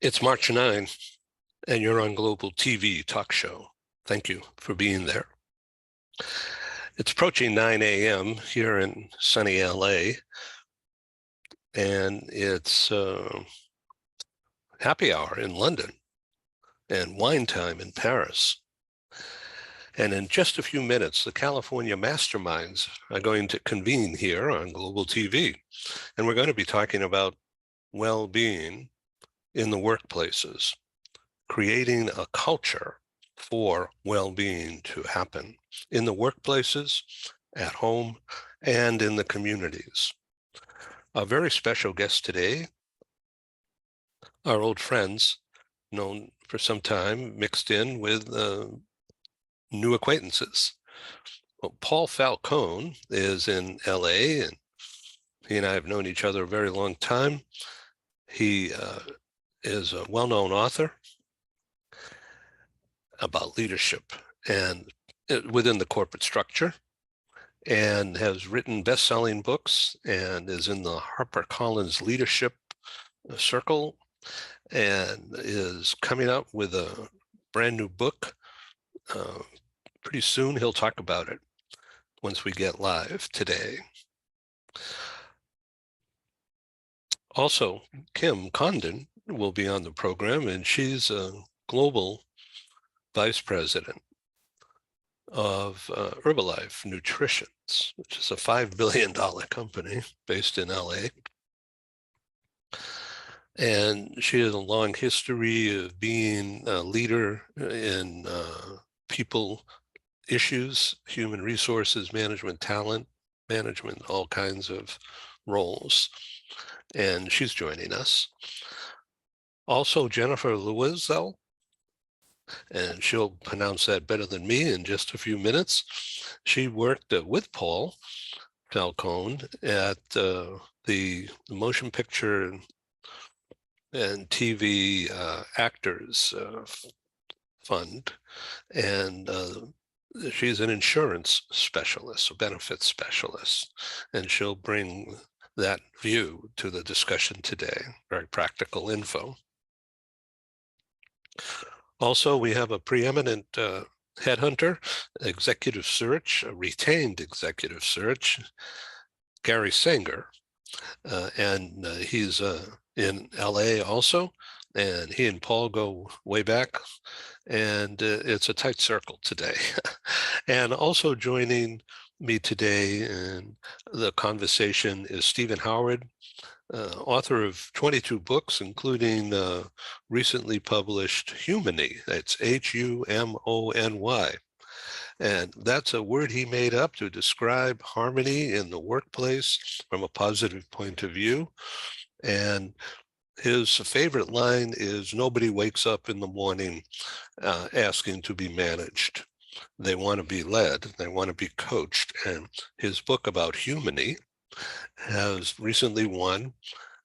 It's March 9, and you're on Global TV Talk Show. Thank you for being there. It's approaching 9 a.m. here in sunny LA, and it's happy hour in London and wine time in Paris. And in just a few minutes, the California Masterminds are going to convene here on Global TV. And we're going to be talking about well-being in the workplaces, creating a culture for well-being to happen in the workplaces, at home, and in the communities. A very special guest today, our old friends, known for some time, mixed in with new acquaintances. Well, Paul Falcone is in LA, and he and I have known each other a very long time. He is a well-known author about leadership and within the corporate structure, and has written best-selling books and is in the HarperCollins Leadership Circle and is coming out with a brand new book. Pretty soon he'll talk about it once we get live today. Also, Kim Condon will be on the program, and she's a global vice president of Herbalife Nutritions, which is a $5 billion company based in LA. And she has a long history of being a leader in people issues, human resources management, talent management, all kinds of roles. And she's joining us. Also, Jennifer Louisel, and she'll pronounce that better than me in just a few minutes. She worked with Paul Falcone at the Motion Picture and TV Actors Fund, and she's an insurance specialist, a benefits specialist, and she'll bring that view to the discussion today, very practical info. Also, we have a preeminent headhunter, executive search, a retained executive search, Gary Sanger, and he's in LA also, and he and Paul go way back, and it's a tight circle today. And also joining me today in the conversation is Stephen Howard, author of 22 books, including recently published Humany. That's Humony. And that's a word he made up to describe harmony in the workplace from a positive point of view. And his favorite line is, nobody wakes up in the morning asking to be managed. They want to be led, they want to be coached. And his book about Humany has recently won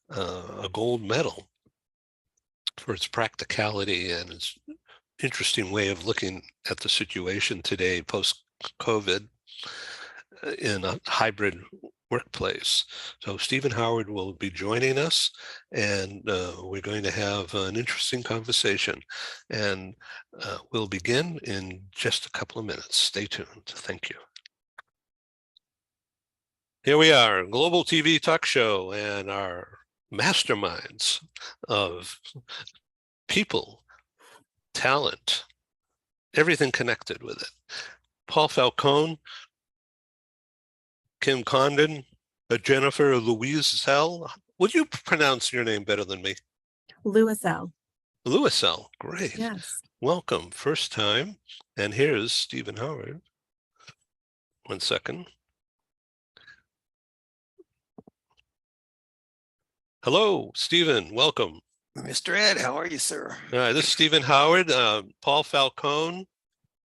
a gold medal for its practicality and its interesting way of looking at the situation today, post-COVID, in a hybrid workplace. So Stephen Howard will be joining us, and we're going to have an interesting conversation. And we'll begin in just a couple of minutes. Stay tuned. Thank you. Here we are, Global TV Talk Show, and our masterminds of people, talent, everything connected with it. Paul Falcone, Kim Condon, Jennifer Louisel. Would you pronounce your name better than me? Louisel. Louisel, great. Yes. Welcome, first time. And here's Stephen Howard. One second. Hello, Stephen, welcome. Mr. Ed, how are you, sir? This is Stephen Howard, Paul Falcone,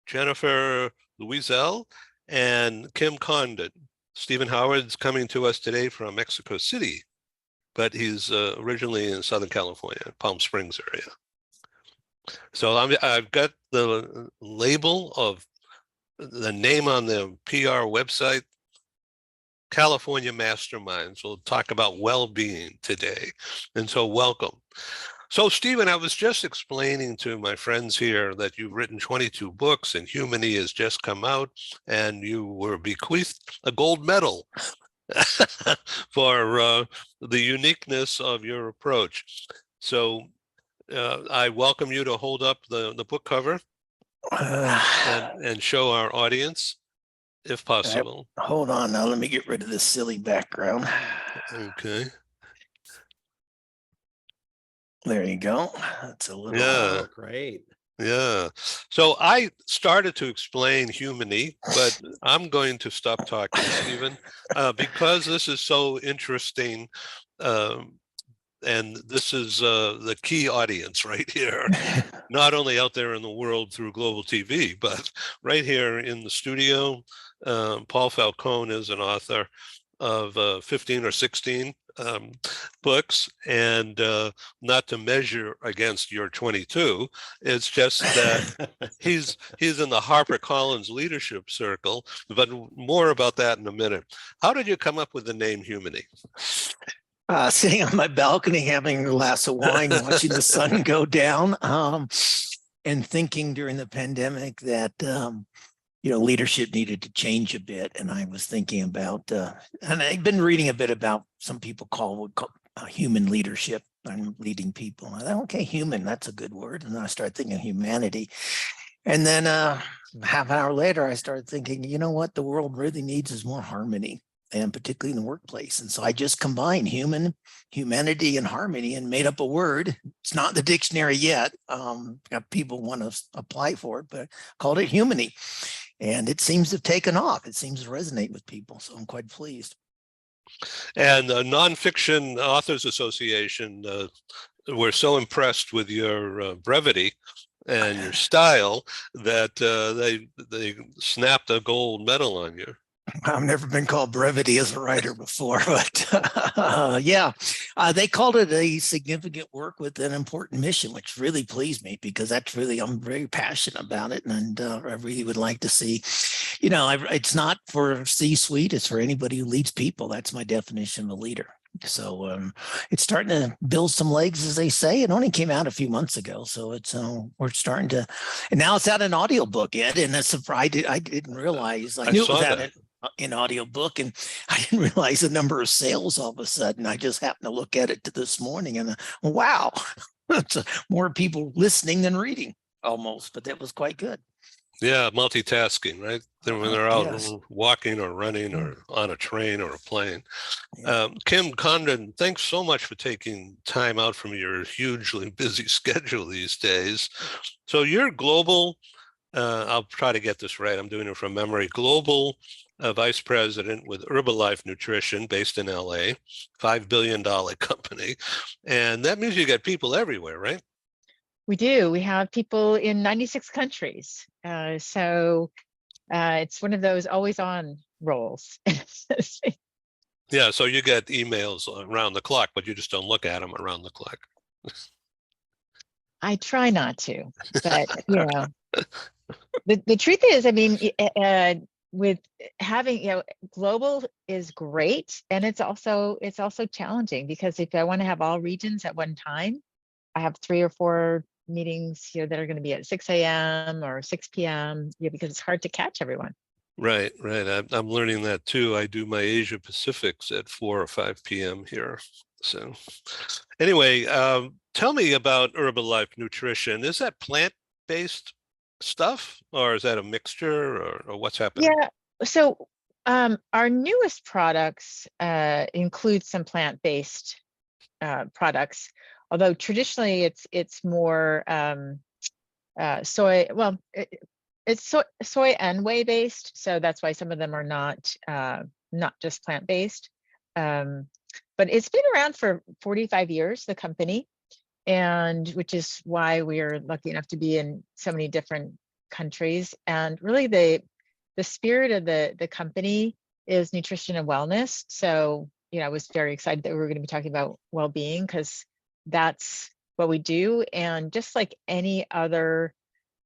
Jennifer Louisel, and Kim Condon. Stephen Howard's coming to us today from Mexico City, but he's originally in Southern California, Palm Springs area. So I've got the label of the name on the PR website, California Masterminds. We'll talk about well-being today. And so welcome. So, Stephen, I was just explaining to my friends here that you've written 22 books and Humany has just come out, and you were bequeathed a gold medal for the uniqueness of your approach. So, I welcome you to hold up the book cover and show our audience, if possible. Hold on now, let me get rid of this silly background. Okay. There you go. That's a little. Yeah. Oh, great. Yeah. So I started to explain Humany, but I'm going to stop talking, Stephen, because this is so interesting. And this is the key audience right here, not only out there in the world through global TV, but right here in the studio. Paul Falcone is an author of 15 or 16 books, and not to measure against your 22. It's just that he's in the HarperCollins leadership circle, but more about that in a minute. How did you come up with the name Humany? Sitting on my balcony, having a glass of wine, watching the sun go down, and thinking during the pandemic that leadership needed to change a bit. And I was thinking about, and I've been reading a bit about some people call human leadership. I'm leading people. I thought, okay, human, that's a good word. And then I started thinking humanity. And then half an hour later, I started thinking, you know what the world really needs is more harmony, and particularly in the workplace. And so I just combined humanity, and harmony and made up a word. It's not in the dictionary yet. People want to apply for it, but I called it Humany. And it seems to have taken off. It seems to resonate with people. So I'm quite pleased. And the Nonfiction Authors Association were so impressed with your brevity and your style that they snapped a gold medal on you. I've never been called brevity as a writer before, but they called it a significant work with an important mission, which really pleased me because I'm very passionate about it. And I really would like to see, it's not for C-suite, it's for anybody who leads people. That's my definition of a leader. So it's starting to build some legs, as they say. It only came out a few months ago, so it's we're starting to, and now it's out an audiobook, Ed, and that's surprise. I didn't realize. I knew it was out in audiobook, and I didn't realize the number of sales all of a sudden. I just happened to look at it this morning, and wow, it's more people listening than reading almost, but that was quite good. Yeah, multitasking, right? When they're out walking or running or on a train or a plane. Kim Condon, thanks so much for taking time out from your hugely busy schedule these days. So you're global, I'll try to get this right, I'm doing it from memory, global vice president with Herbalife Nutrition based in LA, $5 billion company. And that means you got people everywhere, right? We do. We have people in 96 countries. So it's one of those always on roles. Yeah, so you get emails around the clock, but you just don't look at them around the clock. I try not to, but the truth is, I mean, with having, global is great. And it's also challenging because if I want to have all regions at one time, I have 3 or 4 meetings here that are going to be at 6 a.m. or 6 p.m. because it's hard to catch everyone. Right. I'm learning that too. I do my Asia Pacifics at 4 or 5 p.m. here. So anyway, tell me about Herbalife Nutrition. Is that plant-based stuff, or is that a mixture, or what's happening? Yeah. So our newest products include some plant-based products. Although traditionally it's more soy. Well, it's soy and whey based, so that's why some of them are not just plant based. But it's been around for 45 years, the company, and which is why we are lucky enough to be in so many different countries. And really, the spirit of the company is nutrition and wellness. So I was very excited that we were going to be talking about well-being because that's what we do. And just like any other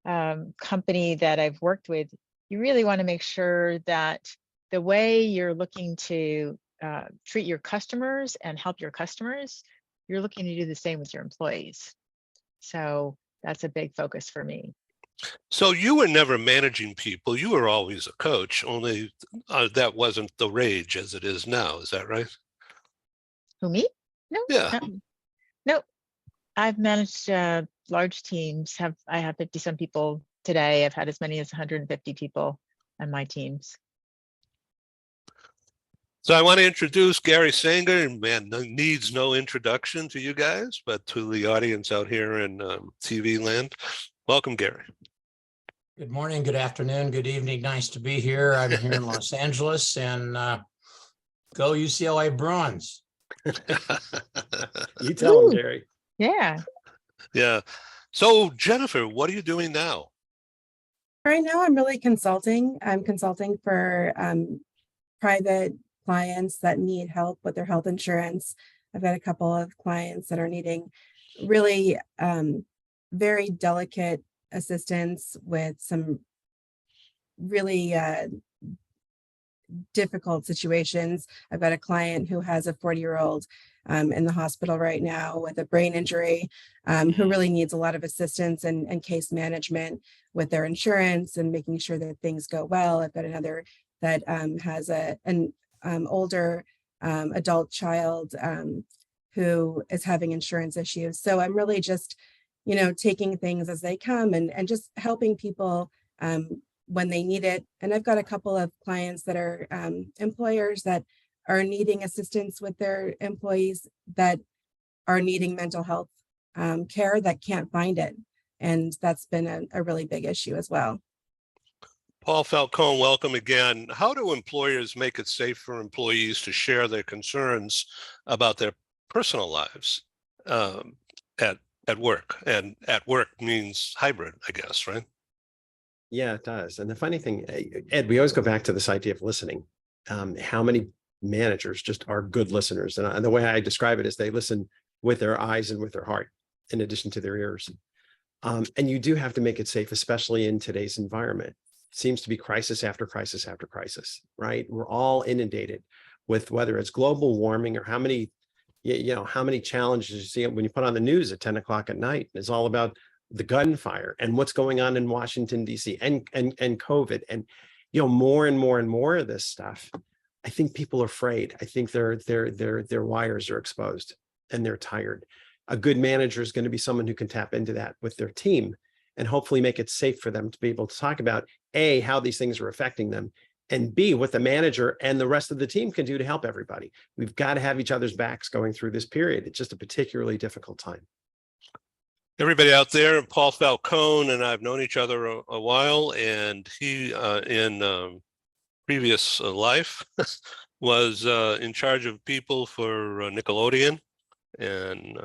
company that I've worked with, you really want to make sure that the way you're looking to treat your customers and help your customers, you're looking to do the same with your employees. So that's a big focus for me. So you were never managing people. You were always a coach, only that wasn't the rage as it is now. Is that right? Who, me? No, Yeah. no. I've managed large teams. I have 50 some people today. I've had as many as 150 people on my teams. So I want to introduce Gary Sanger, and man, needs no introduction to you guys, but to the audience out here in TV land. Welcome, Gary. Good morning, good afternoon, good evening. Nice to be here. I'm here in Los Angeles, and go UCLA Bruins. You tell them, Ooh. Gary. Yeah. Yeah. So Jennifer, what are you doing now? Right now, I'm really consulting. I'm consulting for private clients that need help with their health insurance. I've got a couple of clients that are needing really very delicate assistance with some really difficult situations. I've got a client who has a 40-year-old in the hospital right now with a brain injury, who really needs a lot of assistance and case management with their insurance and making sure that things go well. I've got another that has an older adult child who is having insurance issues. So I'm really just, taking things as they come and just helping people when they need it. And I've got a couple of clients that are employers that are needing assistance with their employees that are needing mental health care that can't find it. And that's been a really big issue as well. Paul Falcone, welcome again. How do employers make it safe for employees to share their concerns about their personal lives at work? And at work means hybrid, I guess, right? Yeah, it does. And the funny thing, Ed, we always go back to this idea of listening. How many managers just are good listeners? And the way I describe it is they listen with their eyes and with their heart, in addition to their ears. And you do have to make it safe, especially in today's environment. It seems to be crisis after crisis after crisis, right? We're all inundated with whether it's global warming or how many challenges you see when you put on the news at 10 o'clock at night. It's all about the gunfire and what's going on in Washington, D.C. and COVID and, more and more and more of this stuff. I think people are afraid. I think their wires are exposed and they're tired. A good manager is going to be someone who can tap into that with their team and hopefully make it safe for them to be able to talk about A, how these things are affecting them, and B, what the manager and the rest of the team can do to help everybody. We've got to have each other's backs going through this period. It's just a particularly difficult time. Everybody out there, Paul Falcone and I've known each other a while, and he in previous life was in charge of people for Nickelodeon and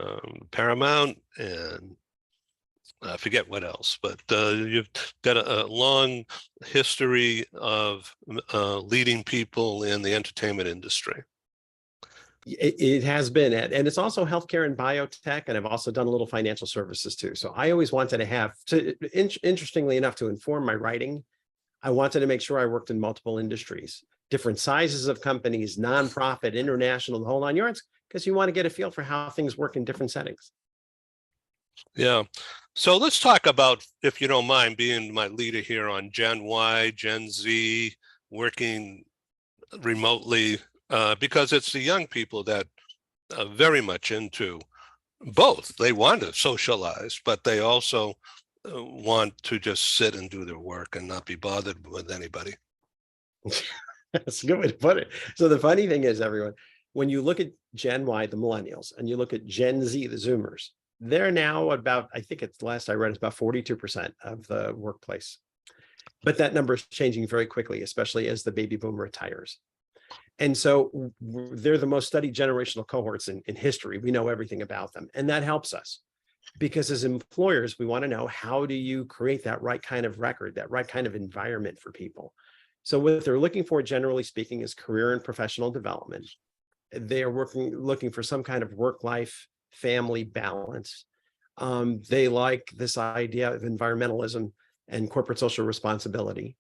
Paramount, and I forget what else, but you've got a long history of leading people in the entertainment industry. It has been, Ed, and it's also healthcare and biotech, and I've also done a little financial services too. So I always wanted to have, interestingly enough, to inform my writing, I wanted to make sure I worked in multiple industries, different sizes of companies, nonprofit, international, the whole nine yards, because you want to get a feel for how things work in different settings. Yeah. So let's talk about, if you don't mind, being my leader here on Gen Y, Gen Z, working remotely, because it's the young people that are very much into both. They want to socialize, but they also want to just sit and do their work and not be bothered with anybody. That's a good way to put it. So the funny thing is, everyone, when you look at Gen Y, the millennials, and you look at Gen Z, the Zoomers, they're now about, I think it's last I read, it's about 42% of the workplace. But that number is changing very quickly, especially as the baby boom retires. And so they're the most studied generational cohorts in history. We know everything about them. And that helps us because as employers, we want to know, how do you create that right kind of record, that right kind of environment for people? So what they're looking for, generally speaking, is career and professional development. They are looking for some kind of work-life family balance. They like this idea of environmentalism and corporate social responsibility.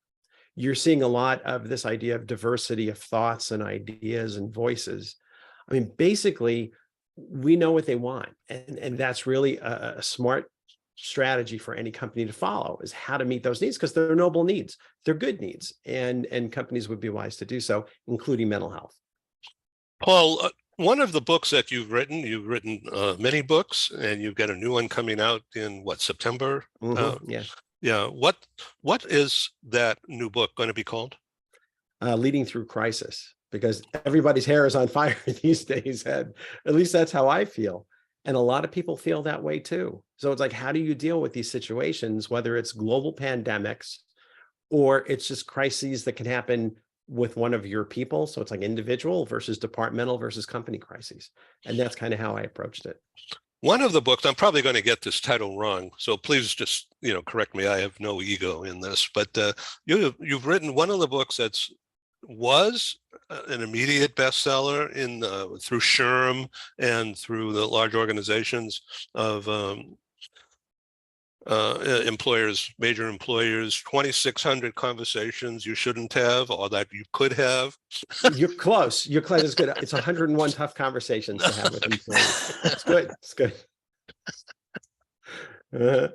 You're seeing a lot of this idea of diversity of thoughts and ideas and voices. I mean, basically, we know what they want. And that's really a smart strategy for any company to follow, is how to meet those needs, because they're noble needs. They're good needs, and companies would be wise to do so, including mental health. Paul, one of the books that you've written many books, and you've got a new one coming out in what, September? Yeah. Yeah. What is that new book going to be called? Leading through crisis, because everybody's hair is on fire these days, Ed. At least that's how I feel. And a lot of people feel that way too. So it's like, how do you deal with these situations, whether it's global pandemics or it's just crises that can happen with one of your people? So it's like individual versus departmental versus company crises. And that's kind of how I approached it. One of the books, I'm probably going to get this title wrong, so please just, correct me. I have no ego in this, but you've written one of the books was an immediate bestseller through SHRM and through the large organizations of employers, major employers, 2,600 conversations you shouldn't have, or that you could have. You're close. You're close. It's good. It's 101 tough conversations to have with employees. It's good. It's good.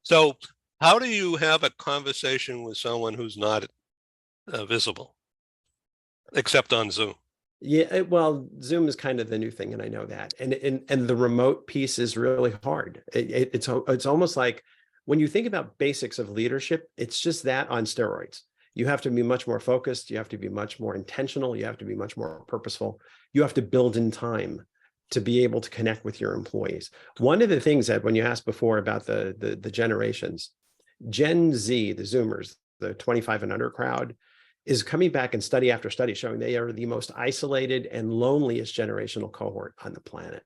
So how do you have a conversation with someone who's not visible, except on Zoom? Yeah, well, Zoom is kind of the new thing, and I know that. And the remote piece is really hard. It's almost like when you think about basics of leadership, it's just that on steroids. You have to be much more focused. You have to be much more intentional. You have to be much more purposeful. You have to build in time to be able to connect with your employees. One of the things that, when you asked before about the generations, Gen Z, the Zoomers, the 25 and under crowd, is coming back, and study after study showing they are the most isolated and loneliest generational cohort on the planet.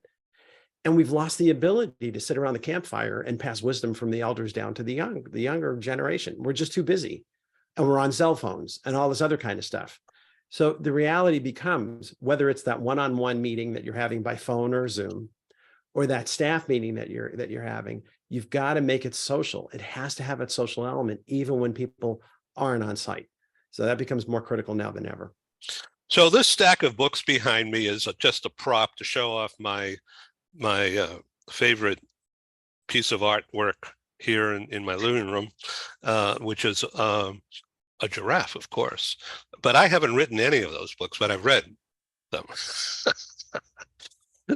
And we've lost the ability to sit around the campfire and pass wisdom from the elders down to the younger generation. We're just too busy, and we're on cell phones and all this other kind of stuff. So the reality becomes, whether it's that one-on-one meeting that you're having by phone or Zoom, or that staff meeting that you're having, you've got to make it social. It has to have its social element, even when people aren't on site. So that becomes more critical now than ever. So this stack of books behind me is just a prop to show off my favorite piece of artwork here in my living room, which is a giraffe, of course. But I haven't written any of those books, but I've read them.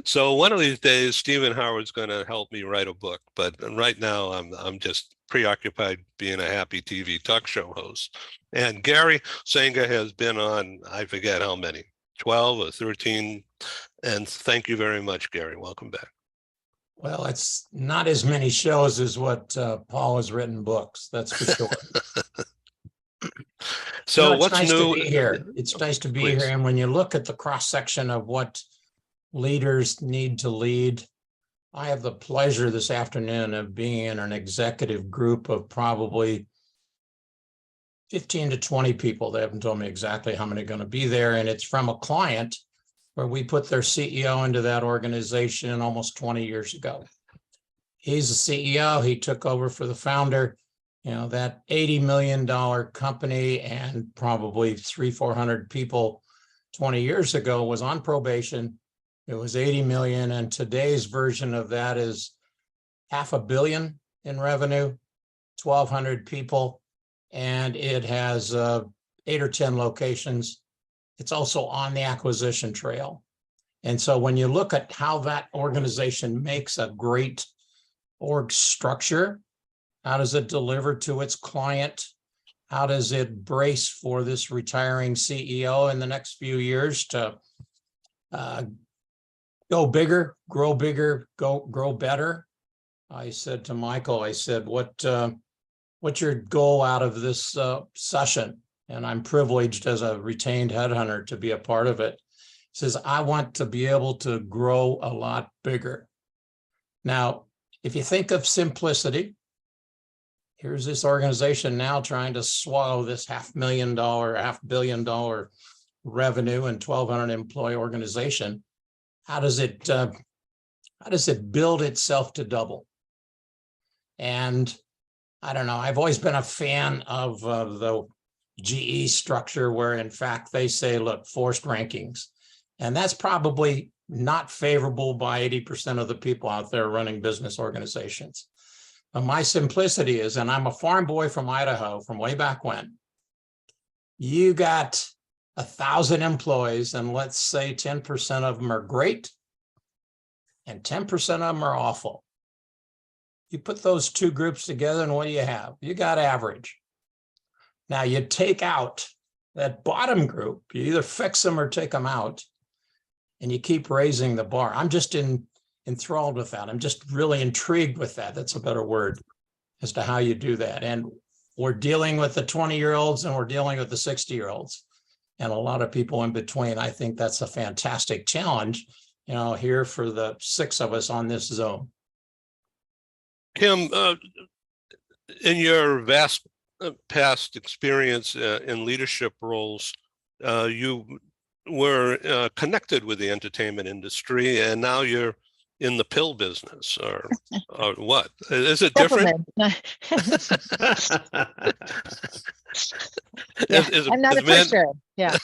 So one of these days, Stephen Howard's going to help me write a book. But right now, I'm just preoccupied being a happy TV talk show host. And Gary Sanger has been on, I forget how many, 12 or 13. And thank you very much, Gary. Welcome back. Well, it's not as many shows as what Paul has written books, that's for sure. So it's what's nice new? to be here. It's nice to be Please. here. And when you look at the cross section of what leaders need to lead, I have the pleasure this afternoon of being in an executive group of probably 15 to 20 people. They haven't told me exactly how many are going to be there. And it's from a client where we put their CEO into that organization almost 20 years ago. He's the CEO. He took over for the founder. That $80 million company and probably 300-400 people 20 years ago was on probation. It was 80 million, and today's version of that is $500 million in revenue, 1,200 people, and it has 8 or 10 locations. It's also on the acquisition trail. And so when you look at how that organization makes a great org structure, how does it deliver to its client? How does it brace for this retiring CEO in the next few years to go bigger, grow better? I said to Michael, what's your goal out of this session? And I'm privileged as a retained headhunter to be a part of it. He says, I want to be able to grow a lot bigger. Now, if you think of simplicity, here's this organization now trying to swallow this $500 million revenue and 1,200 employee organization. How does it build itself to double? And I don't know, I've always been a fan of the GE structure where in fact they say, look, forced rankings. And that's probably not favorable by 80% of the people out there running business organizations. My simplicity is, and I'm a farm boy from Idaho from way back when. You got 1,000 employees, and let's say 10% of them are great and 10% of them are awful. You put those two groups together, and what do you have? You got average. Now you take out that bottom group, you either fix them or take them out, and you keep raising the bar. I'm just enthralled with that. I'm just really intrigued with that. That's a better word as to how you do that. And we're dealing with the 20-year-olds and we're dealing with the 60-year-olds and a lot of people in between. I think that's a fantastic challenge, here for the 6 of us on this Zoom. Kim, in your vast past experience in leadership roles, you were connected with the entertainment industry, and now you're in the pill business, or what? Is it different? I'm not a pusher. Yeah.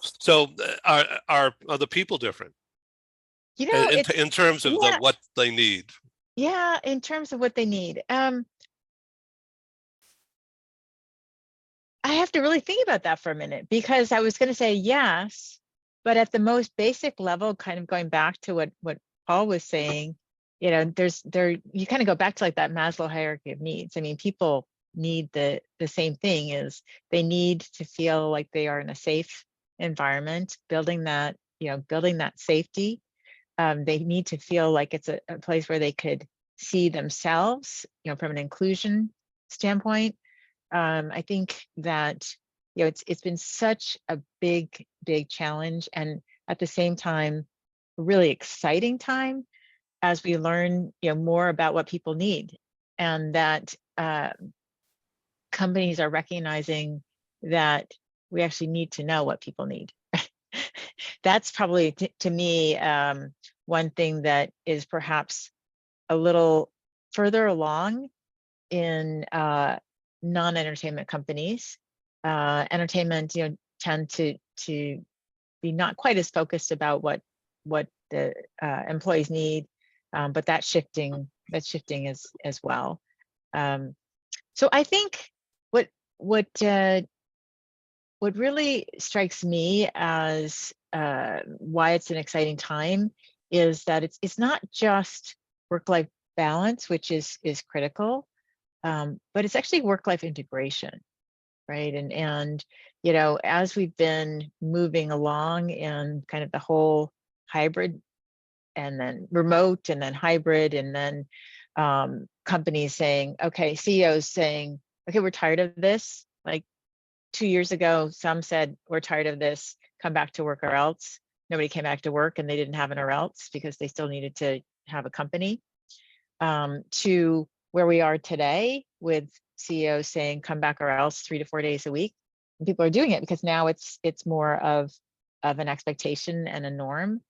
So are the people different? In terms of what they need? Yeah, in terms of what they need. I have to really think about that for a minute, because I was going to say yes, but at the most basic level, kind of going back to what Paul was saying, you kind of go back to like that Maslow hierarchy of needs. I mean, people need the same thing. Is they need to feel like they are in a safe environment, building that safety. They need to feel like it's a place where they could see themselves, from an inclusion standpoint. I think that it's been such a big challenge, and at the same time, a really exciting time as we learn more about what people need, and that companies are recognizing that we actually need to know what people need. That's probably to me one thing that is perhaps a little further along in non-entertainment companies. Entertainment, tend to be not quite as focused about what the employees need, but that's shifting as well. So I think what really strikes me as why it's an exciting time is that it's not just work-life balance, which is critical, but it's actually work-life integration, right? And as we've been moving along in kind of the whole hybrid, and then remote, and then hybrid, and then companies saying, okay, CEOs saying, okay, we're tired of this. Like 2 years ago, some said, we're tired of this, come back to work or else. Nobody came back to work, and they didn't have an or else because they still needed to have a company. To where we are today with CEOs saying, come back or else 3 to 4 days a week. And people are doing it because now it's more of an expectation and a norm.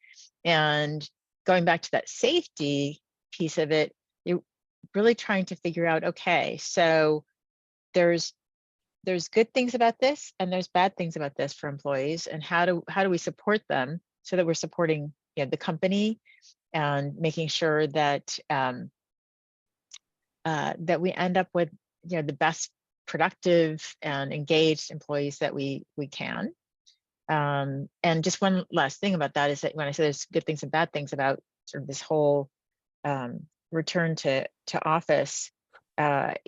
And going back to that safety piece of it, you're really trying to figure out, okay, so there's good things about this and there's bad things about this for employees, and how do we support them so that we're supporting the company and making sure that that we end up with the best productive and engaged employees that we can. And just one last thing about that is that when I say there's good things and bad things about sort of this whole return to office, what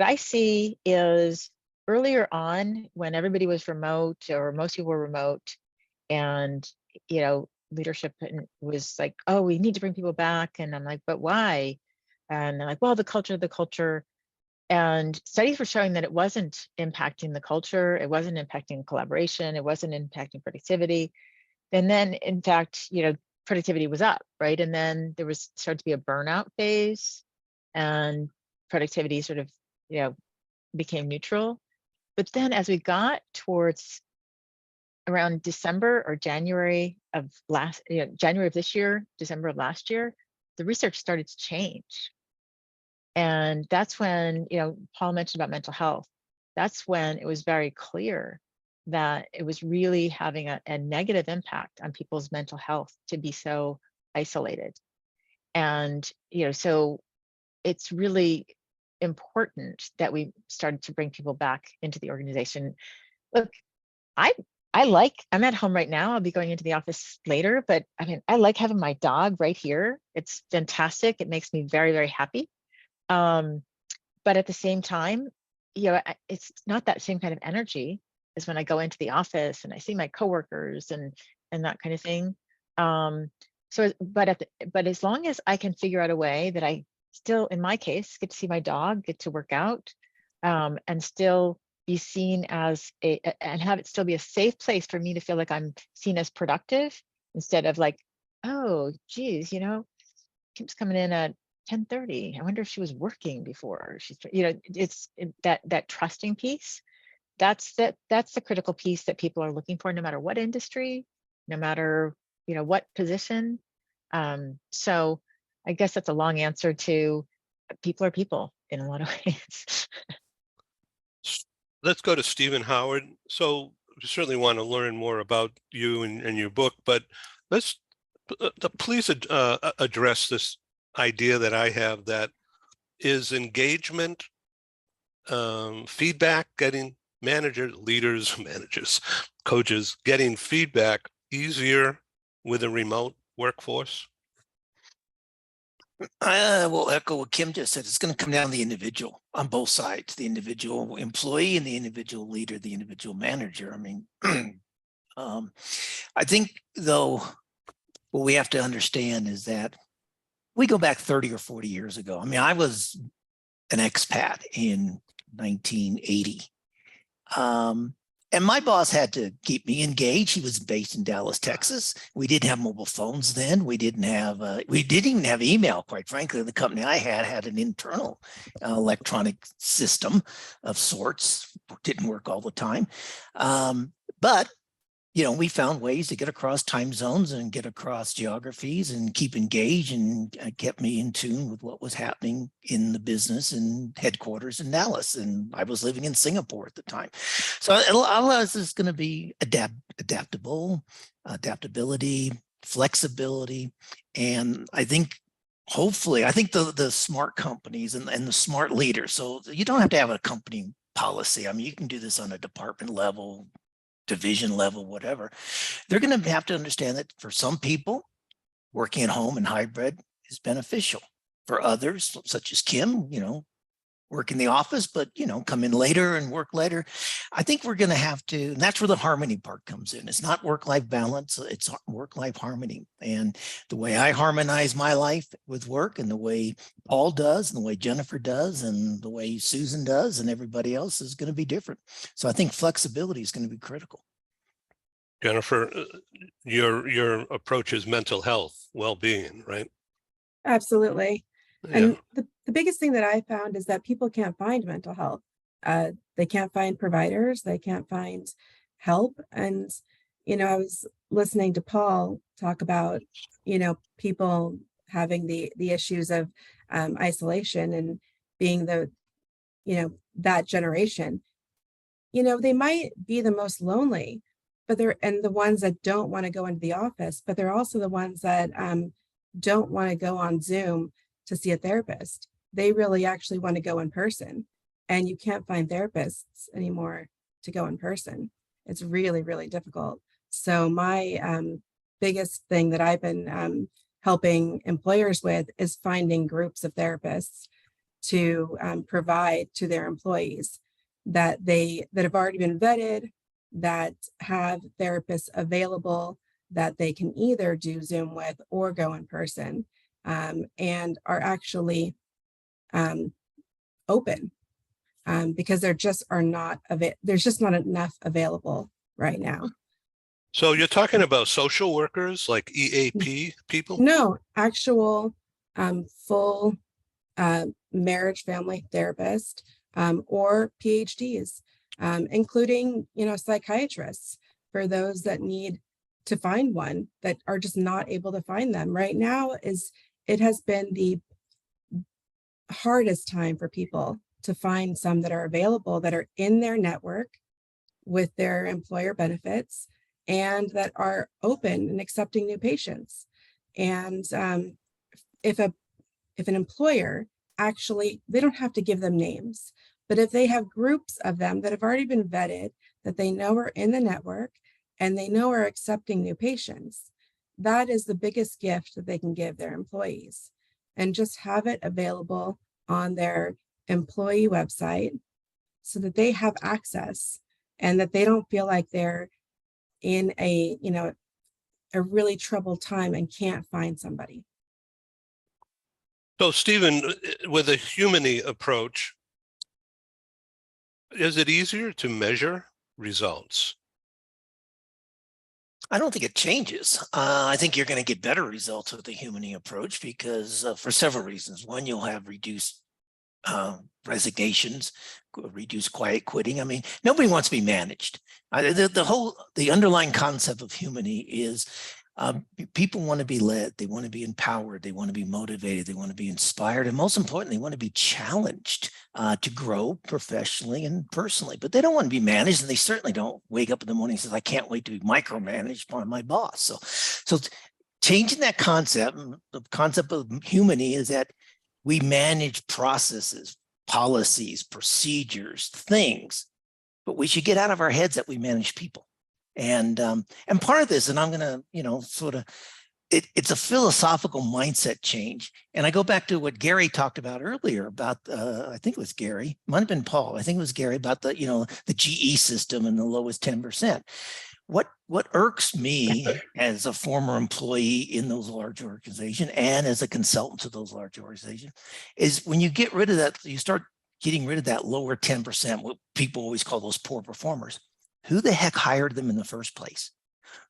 I see is earlier on, when everybody was remote or most people were remote, and leadership was like, oh, we need to bring people back, and I'm like, but why? And they're like, well, the culture. And studies were showing that it wasn't impacting the culture, it wasn't impacting collaboration, it wasn't impacting productivity. And then, in fact, productivity was up, right? And then there was started to be a burnout phase, and productivity sort of, became neutral. But then, as we got towards around December or January of January of this year, December of last year, the research started to change. And that's when, Paul mentioned about mental health. That's when it was very clear that it was really having a negative impact on people's mental health to be so isolated. And, so it's really important that we started to bring people back into the organization. Look, I'm at home right now. I'll be going into the office later, but I mean, I like having my dog right here. It's fantastic. It makes me very, very happy. But at the same time, it's not that same kind of energy as when I go into the office and I see my coworkers and that kind of thing. But as long as I can figure out a way that I still, in my case, get to see my dog, get to work out, and still be seen as and have it still be a safe place for me to feel like I'm seen as productive, instead of like, oh, geez, Kim's coming in at 10:30. I wonder if she was working before she's, that trusting piece. That's the critical piece that people are looking for, no matter what industry, no matter, what position. So I guess that's a long answer to people are people in a lot of ways. Let's go to Stephen Howard. So we certainly want to learn more about you and your book, but let's please address this idea that I have, that is engagement, feedback, getting leaders, coaches, getting feedback easier with a remote workforce? I will echo what Kim just said. It's going to come down to the individual on both sides, the individual employee and the individual leader, the individual manager. I mean, I think, though, what we have to understand is that we go back 30 or 40 years ago. I mean, I was an expat in 1980. And my boss had to keep me engaged. He was based in Dallas, Texas. We didn't have mobile phones then. We didn't even have email, quite frankly. The company I had an internal electronic system of sorts. Didn't work all the time. But we found ways to get across time zones and get across geographies and keep engaged, and kept me in tune with what was happening in the business and headquarters in Dallas. And I was living in Singapore at the time. So a lot of this is going to be adaptability, flexibility. And I think, hopefully, the smart companies and the smart leaders, so you don't have to have a company policy. I mean, you can do this on a department level, division level, whatever. They're going to have to understand that for some people, working at home and hybrid is beneficial. For others, such as Kim, work in the office, but, come in later and work later. I think we're going to have to, and that's where the harmony part comes in. It's not work-life balance, it's work-life harmony. And the way I harmonize my life with work, and the way Paul does, and the way Jennifer does, and the way Susan does, and everybody else is going to be different. So I think flexibility is going to be critical. Jennifer, your approach is mental health, well-being, right? Absolutely. Yeah. And the biggest thing that I found is that people can't find mental health. They can't find providers. They can't find help. And, I was listening to Paul talk about, people having the issues of isolation and being that generation. They might be the most lonely, but and the ones that don't want to go into the office, but they're also the ones that don't want to go on Zoom to see a therapist. They really actually want to go in person, and you can't find therapists anymore to go in person. It's really, really difficult. So my biggest thing that I've been helping employers with is finding groups of therapists to provide to their employees that have already been vetted, that have therapists available that they can either do Zoom with or go in person. And are actually open because there's just not enough available right now. So you're talking about social workers, like EAP people? No, actual full marriage family therapist or PhDs, including psychiatrists, for those that need to find one, that are just not able to find them right now. It has been the hardest time for people to find some that are available, that are in their network with their employer benefits, and that are open and accepting new patients. And if an employer actually, they don't have to give them names, but if they have groups of them that have already been vetted, that they know are in the network and they know are accepting new patients, that is the biggest gift that they can give their employees. And just have it available on their employee website so that they have access and that they don't feel like they're in a, you know, a really troubled time and can't find somebody. So Stephen, with a humany approach, is it easier to measure results? I don't think it changes. I think you're going to get better results with the humany approach because for several reasons. One, you'll have reduced resignations, reduced quiet quitting. I mean, nobody wants to be managed. The underlying concept of humany is people want to be led, they want to be empowered, they want to be motivated, they want to be inspired, and most importantly, they want to be challenged to grow professionally and personally. But they don't want to be managed, and they certainly don't wake up in the morning and say, I can't wait to be micromanaged by my boss. So changing that concept, the concept of humany is that we manage processes, policies, procedures, things, but we should get out of our heads that we manage people. And part of this, and I'm going to, you know, sort of, it's a philosophical mindset change. And I go back to what Gary talked about earlier about, I think it was Gary, might have been Paul. I think it was Gary about the, you know, the GE system and the lowest 10%. What irks me as a former employee in those large organizations and as a consultant to those large organizations is when you get rid of that, you start getting rid of that lower 10%, what people always call those poor performers. Who the heck hired them in the first place?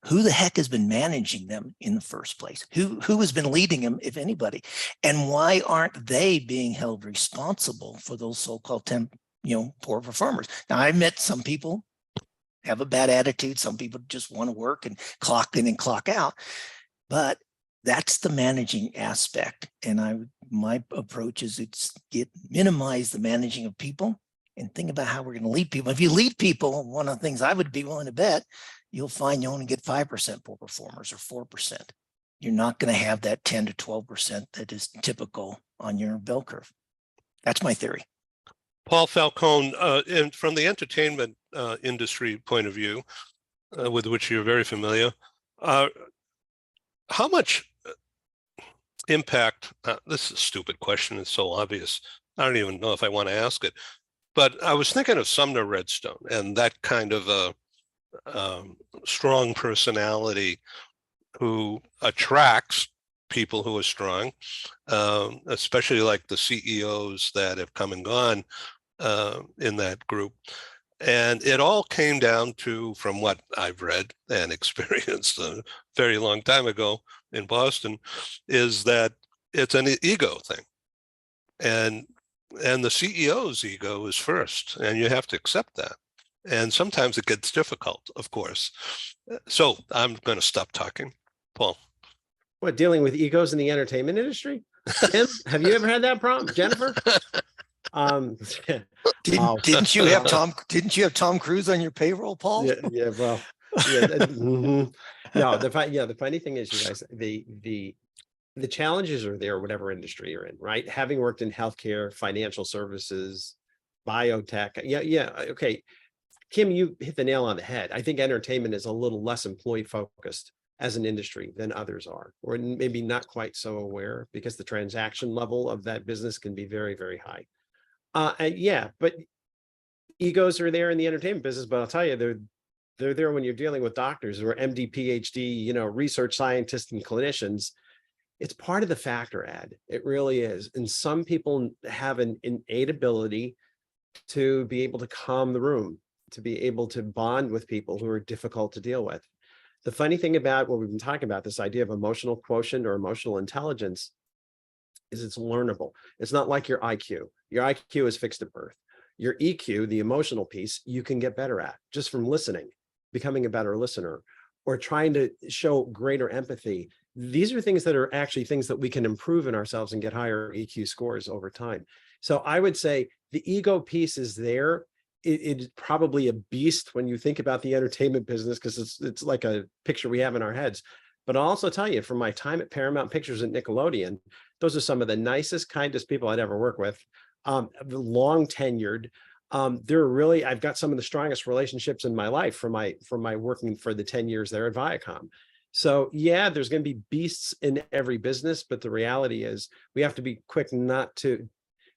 Who the heck has been managing them in the first place? Who has been leading them, if anybody? And why aren't they being held responsible for those so-called poor performers? Now, I met some people have a bad attitude. Some people just want to work and clock in and clock out. But that's the managing aspect. And my approach is minimize the managing of people and think about how we're going to lead people. If you lead people, one of the things I would be willing to bet, you'll find you only get 5% poor performers or 4%. You're not going to have that 10 to 12% that is typical on your bell curve. That's my theory. Paul Falcone, and from the entertainment industry point of view, with which you're very familiar, how much impact, this is a stupid question, it's so obvious, I don't even know if I want to ask it, but I was thinking of Sumner Redstone and that kind of a strong personality who attracts people who are strong, especially like the CEOs that have come and gone in that group. And it all came down to, from what I've read and experienced a very long time ago in Boston, is that it's an ego thing. And the CEO's ego is first, and you have to accept that. And sometimes it gets difficult, of course. So I'm going to stop talking. Paul. What, dealing with egos in the entertainment industry? Tim, have you ever had that problem? Jennifer? Didn't you have Tom Cruise on your payroll, Paul? Yeah, well, yeah. No, the funny thing is, you guys, the challenges are there, whatever industry you're in, right? Having worked in healthcare, financial services, biotech. Yeah. Okay. Kim, you hit the nail on the head. I think entertainment is a little less employee focused as an industry than others are, or maybe not quite so aware, because the transaction level of that business can be very, very high. But egos are there in the entertainment business, but I'll tell you, they're there when you're dealing with doctors or MD, PhD, research scientists and clinicians. It's part of the factor, Ed. It really is. And some people have an innate ability to be able to calm the room, to be able to bond with people who are difficult to deal with. The funny thing about what we've been talking about, this idea of emotional quotient or emotional intelligence, is it's learnable. It's not like your IQ. Your IQ is fixed at birth. Your EQ, the emotional piece, you can get better at just from listening, becoming a better listener, or trying to show greater empathy. These are things that are actually things that we can improve in ourselves and get higher EQ scores over time. So I would say the ego piece is there. It's probably a beast when you think about the entertainment business, because it's like a picture we have in our heads. But I'll also tell you, from my time at Paramount Pictures and Nickelodeon, Those are some of the nicest, kindest people I'd ever work with. Long tenured. They're really, I've got some of the strongest relationships in my life from my working for the 10 years there at Viacom. So yeah, there's going to be beasts in every business, but the reality is we have to be quick not to,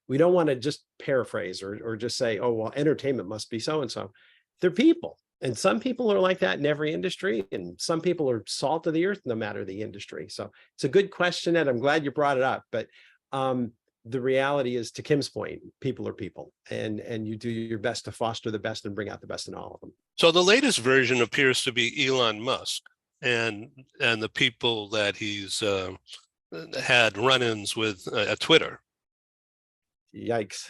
we don't want to just paraphrase or just say, oh, well, entertainment must be so-and-so. They're people. And some people are like that in every industry, and some people are salt of the earth, no matter the industry. So it's a good question, and I'm glad you brought it up. But the reality is, to Kim's point, people are people, and you do your best to foster the best and bring out the best in all of them. So the latest version appears to be Elon Musk and the people that he's had run-ins with at Twitter. Yikes!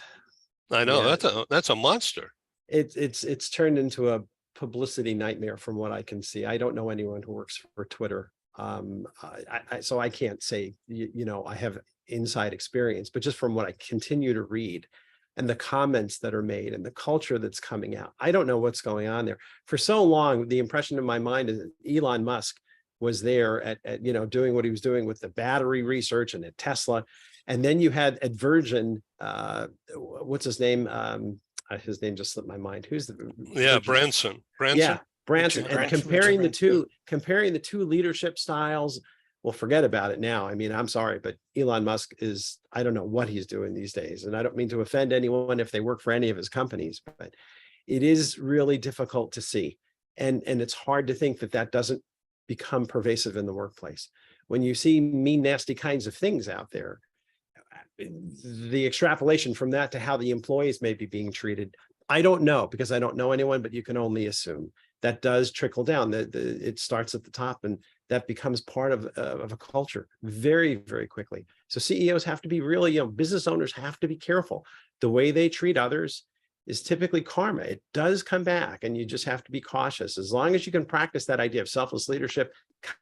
I know, Yeah. that's a monster. It's turned into a publicity nightmare from what I can see. I don't know anyone who works for Twitter. So I can't say, I have inside experience, but just from what I continue to read and the comments that are made and the culture that's coming out, I don't know what's going on there. For so long, the impression in my mind is that Elon Musk was there at doing what he was doing with the battery research and at Tesla. And then you had at Virgin, what's his name? His name just slipped my mind. Who's the Branson? Yeah, Branson. And Branson. comparing the two leadership styles. Well, forget about it now. I mean, I'm sorry, but Elon Musk is, I don't know what he's doing these days. And I don't mean to offend anyone if they work for any of his companies, but it is really difficult to see. And it's hard to think that doesn't become pervasive in the workplace. When you see mean, nasty kinds of things out there, the extrapolation from that to how the employees may be being treated, I don't know, because I don't know anyone, but you can only assume that does trickle down. It starts at the top, and that becomes part of a culture very, very quickly. So CEOs have to be really, business owners have to be careful. The way they treat others is typically karma. It does come back, and you just have to be cautious. As long as you can practice that idea of selfless leadership,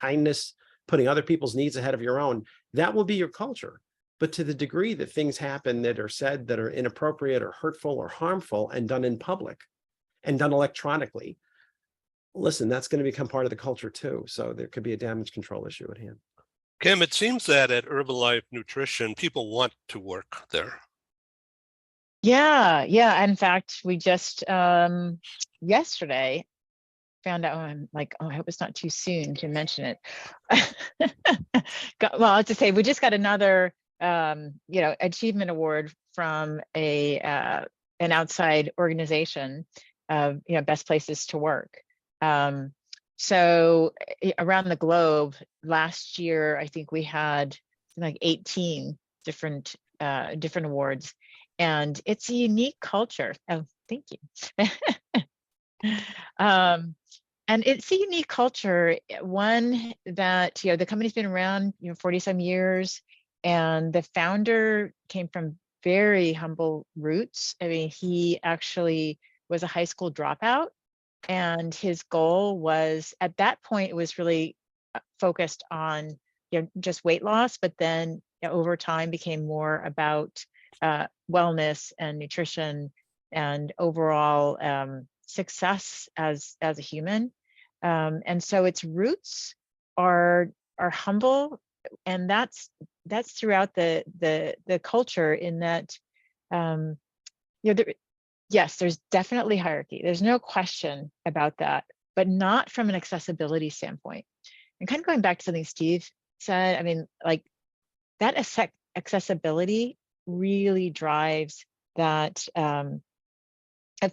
kindness, putting other people's needs ahead of your own, that will be your culture. But to the degree that things happen that are said that are inappropriate or hurtful or harmful and done in public and done electronically, listen, that's going to become part of the culture too. So there could be a damage control issue at hand. Kim, it seems that at Herbalife Nutrition, people want to work there. Yeah. In fact, we just yesterday found out, I'm like, oh, I hope it's not too soon to mention it. Well, I'll just say we just got another achievement award from an outside organization of best places to work. So around the globe last year, I think we had like 18 different awards, and it's a unique culture. Oh, thank you. And it's a unique culture, one that, the company's been around, 40 some years, and the founder came from very humble roots. I mean, he actually was a high school dropout, and his goal was, at that point, it was really focused on, just weight loss, but then over time became more about wellness and nutrition and overall success as a human. And so its roots are humble, and that's throughout the culture, in that yes, there's definitely hierarchy. There's no question about that, but not from an accessibility standpoint. And kind of going back to something Steve said, I mean, like, that accessibility really drives that a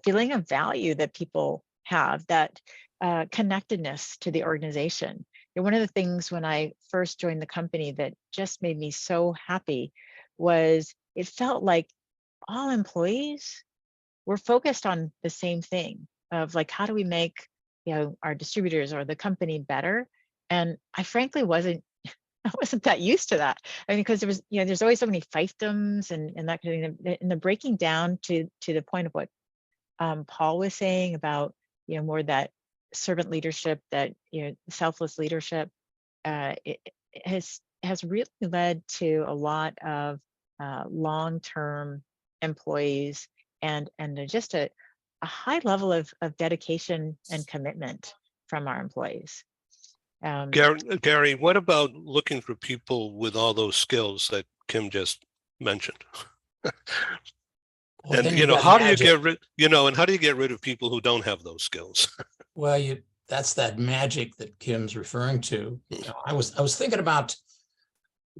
feeling of value that people have, that connectedness to the organization. One of the things when I first joined the company that just made me so happy was it felt like all employees were focused on the same thing of, like, how do we make our distributors or the company better? And I frankly wasn't that used to that. I mean, because there was, there's always so many fiefdoms and that kind of thing. And the breaking down to the point of what Paul was saying about, more that servant leadership, that, selfless leadership, it has really led to a lot of long-term employees and just a high level of dedication and commitment from our employees. Gary, what about looking for people with all those skills that Kim just mentioned? Well, then And you've got how do you magic. get rid, and how do you get rid of people who don't have those skills? Well, that's that magic that Kim's referring to. I was thinking about,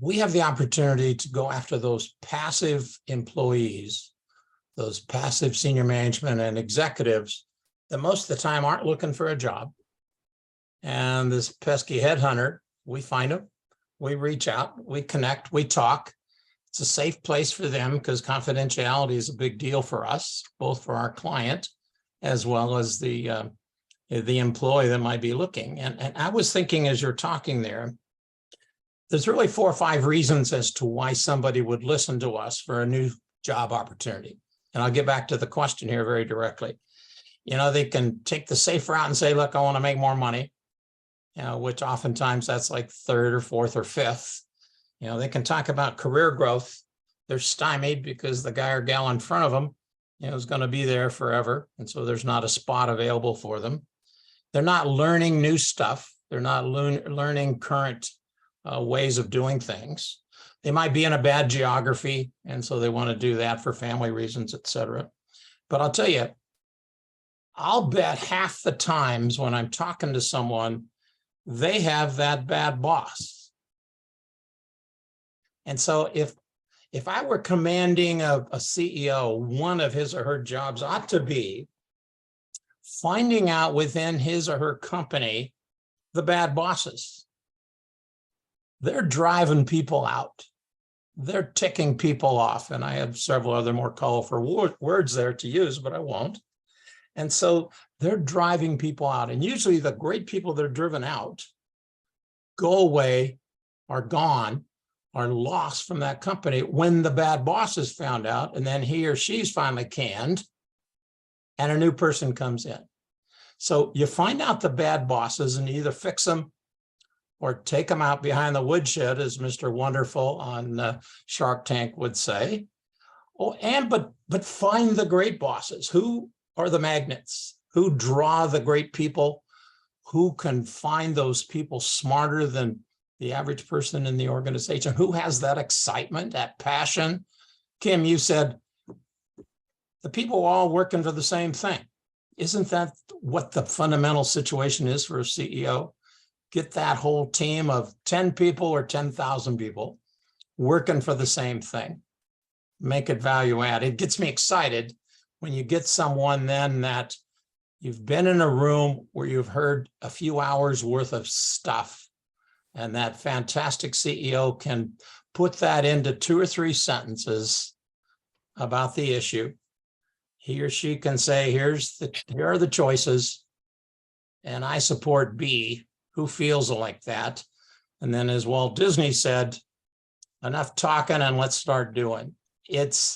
we have the opportunity to go after those passive employees, those passive senior management and executives that most of the time aren't looking for a job. And this pesky headhunter, we find them, we reach out, we connect, we talk. It's a safe place for them because confidentiality is a big deal for us, both for our client as well as the employee that might be looking. And I was thinking as you're talking there's really 4 or 5 reasons as to why somebody would listen to us for a new job opportunity. And I'll get back to the question here very directly. They can take the safe route and say, look, I want to make more money, which oftentimes that's like 3rd or 4th or 5th. They can talk about career growth. They're stymied because the guy or gal in front of them, is going to be there forever. And so there's not a spot available for them. They're not learning new stuff. They're not learning current ways of doing things. They might be in a bad geography, and so they want to do that for family reasons, et cetera. But I'll tell you, I'll bet half the times when I'm talking to someone, they have that bad boss. And so if I were commanding a CEO, one of his or her jobs ought to be finding out within his or her company the bad bosses. They're driving people out. They're ticking people off. And I have several other more colorful words there to use, but I won't. And so they're driving people out. And usually the great people that are driven out go away, are gone, are lost from that company when the bad boss is found out, and then he or she's finally canned, and a new person comes in. So you find out the bad bosses and either fix them or take them out behind the woodshed, as Mr. Wonderful on Shark Tank would say. But find the great bosses. Who are the magnets? Who draw the great people? Who can find those people smarter than the average person in the organization? Who has that excitement, that passion? Kim, you said the people are all working for the same thing. Isn't that what the fundamental situation is for a CEO? Get that whole team of 10 people or 10,000 people working for the same thing. Make it value add. It gets me excited when you get someone then that you've been in a room where you've heard a few hours worth of stuff, and that fantastic CEO can put that into 2 or 3 sentences about the issue. He or she can say, here are the choices, and I support B. Who feels like that? And then, as Walt Disney said, enough talking and let's start doing. The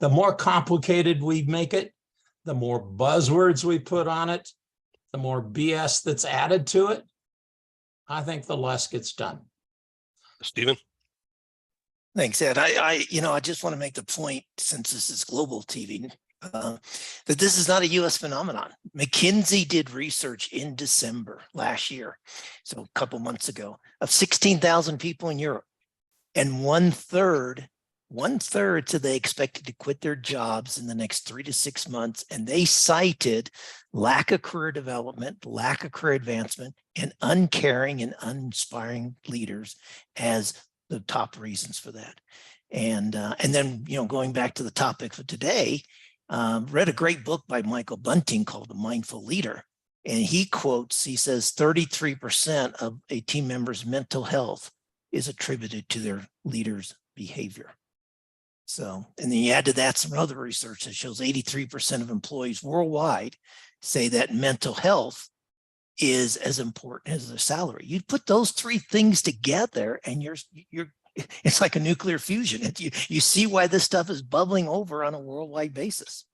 more complicated we make it, the more buzzwords we put on it, the more BS that's added to it, I think the less gets done. Stephen? Thanks, Ed. I just want to make the point, since this is global TV, that this is not a U.S. phenomenon. McKinsey did research in December last year, so a couple months ago, of 16,000 people in Europe, and one third said they expected to quit their jobs in the next 3 to 6 months, and they cited lack of career development, lack of career advancement, and uncaring and uninspiring leaders as the top reasons for that. And then, going back to the topic for today, read a great book by Michael Bunting called The Mindful Leader. And he says 33% of a team member's mental health is attributed to their leader's behavior. So, and then you add to that some other research that shows 83% of employees worldwide say that mental health is as important as their salary. You put those 3 things together and it's like a nuclear fusion. You see why this stuff is bubbling over on a worldwide basis.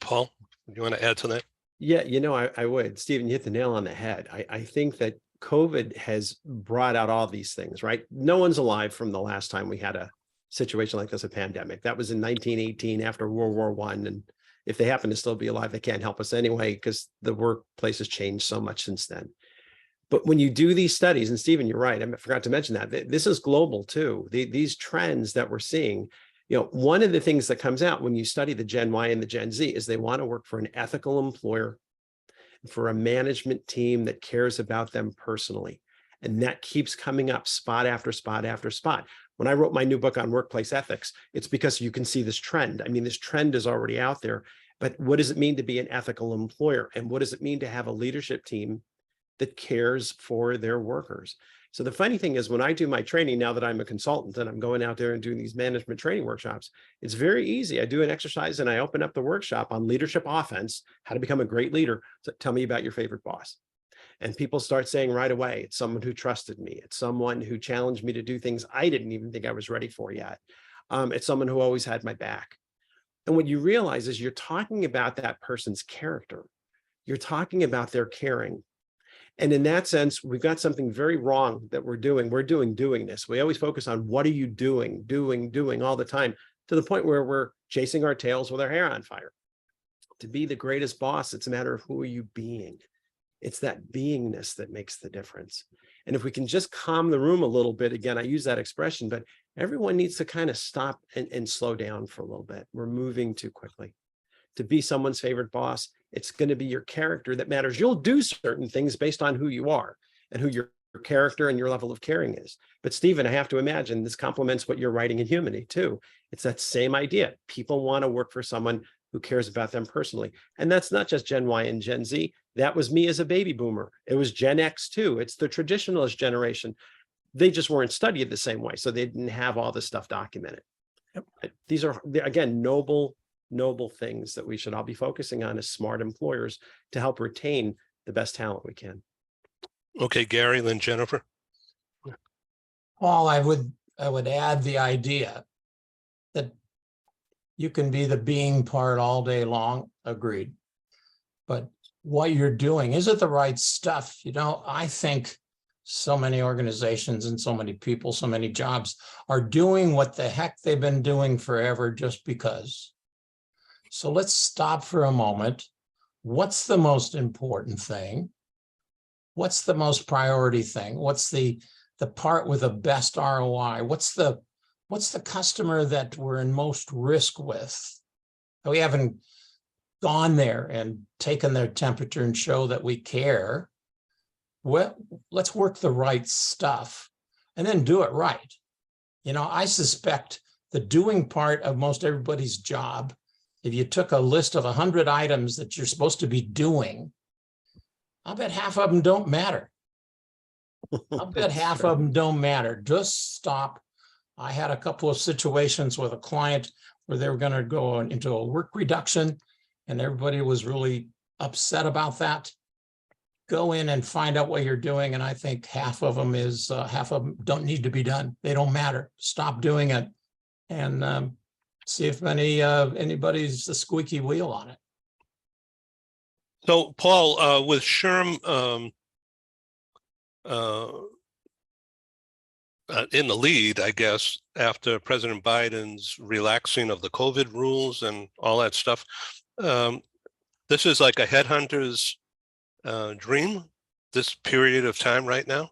Paul, do you want to add to that? Yeah, I would. Stephen, you hit the nail on the head. I think that COVID has brought out all these things, right? No one's alive from the last time we had a situation like this, a pandemic. That was in 1918 after World War I. If they happen to still be alive, they can't help us anyway, because the workplace has changed so much since then. But when you do these studies, and Stephen, you're right, I forgot to mention that this is global too. These trends that we're seeing, one of the things that comes out when you study the Gen Y and the Gen Z is they want to work for an ethical employer, for a management team that cares about them personally. And that keeps coming up spot after spot after spot. When I wrote my new book on workplace ethics, it's because you can see this trend. I mean, this trend is already out there, but what does it mean to be an ethical employer? And what does it mean to have a leadership team that cares for their workers? So the funny thing is, when I do my training, now that I'm a consultant and I'm going out there and doing these management training workshops, it's very easy. I do an exercise and I open up the workshop on leadership offense, how to become a great leader. So tell me about your favorite boss. And people start saying right away, it's someone who trusted me. It's someone who challenged me to do things I didn't even think I was ready for yet. It's someone who always had my back. And what you realize is you're talking about that person's character. You're talking about their caring. And in that sense, we've got something very wrong that we're doing. We're doing this. We always focus on what are you doing all the time, to the point where we're chasing our tails with our hair on fire. To be the greatest boss, it's a matter of who are you being. It's that beingness that makes the difference. And if we can just calm the room a little bit, again, I use that expression, but everyone needs to kind of stop and slow down for a little bit. We're moving too quickly. To be someone's favorite boss, it's going to be your character that matters. You'll do certain things based on who you are and who your character and your level of caring is. But Stephen, I have to imagine this complements what you're writing in Humanity too. It's that same idea. People want to work for someone who cares about them personally. And that's not just Gen Y and Gen Z. That was me as a baby boomer. It was Gen X too. It's the traditionalist generation. They just weren't studied the same way. So they didn't have all this stuff documented. Yep. These are, again, noble things that we should all be focusing on as smart employers to help retain the best talent we can. Okay, Gary, then Jennifer. Paul, I would add the idea that you can be the being part all day long. Agreed. But what you're doing, is it the right stuff? I think so many organizations and so many people, so many jobs are doing what the heck they've been doing forever just because. So let's stop for a moment. What's the most important thing? What's the most priority thing? What's the part with the best ROI? What's the customer that we're in most risk with? We haven't gone there and taken their temperature and show that we care. Well, let's work the right stuff and then do it right. I suspect the doing part of most everybody's job, if you took a list of 100 items that you're supposed to be doing, I'll bet half of them don't matter. I'll bet half of them don't matter. Just stop. I had a couple of situations with a client where they were going to go into a work reduction and everybody was really upset about that. Go in and find out what you're doing. And I think half of them don't need to be done. They don't matter. Stop doing it and see if anybody's the squeaky wheel on it. So, Paul, with SHRM in the lead, I guess, after President Biden's relaxing of the COVID rules and all that stuff, this is like a headhunter's dream, this period of time right now?